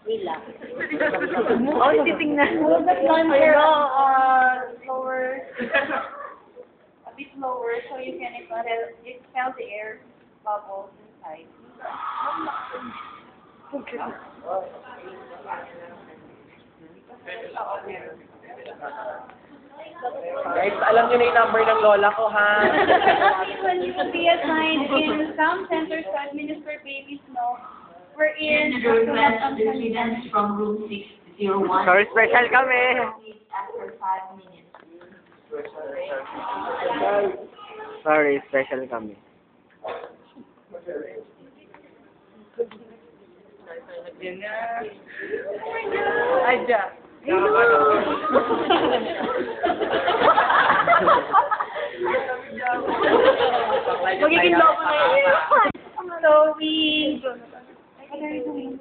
nila. Oh, titingnan. Move the plunger slower, a bit lower, so you can expel the air bubbles inside. Okay. Guys, alam niyo na yung number ng lola ko, ha? When you will be assigned in some centers to administer baby's milk, we're in Residents from room 601. Sorry, special kami. After 5 minutes. Sorry, special kami. Ay, dyan. Magiging lobo na yun. So we. What are you doing?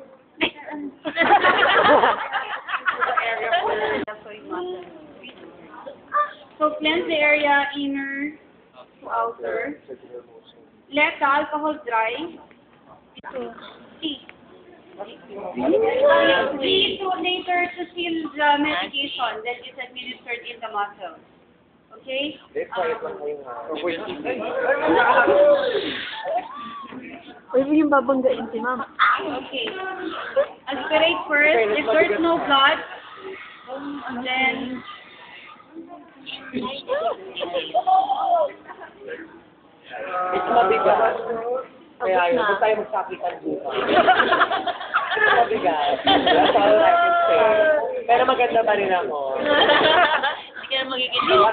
So cleanse the area inner to outer. Let the alcohol dry. Tea. Tea to later to seal the medication that is administered in the muscle. Okay? Pwede mo yung babanggain si ma'am. Okay. Aspirate first. If there's no blood, then It's mabigat. Kaya yun, kung tayo magsakitan dito. It's mabigat. That's all I can say. Pero maganda pa rin ako.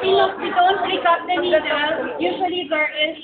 we don't pick up the needle. Usually there is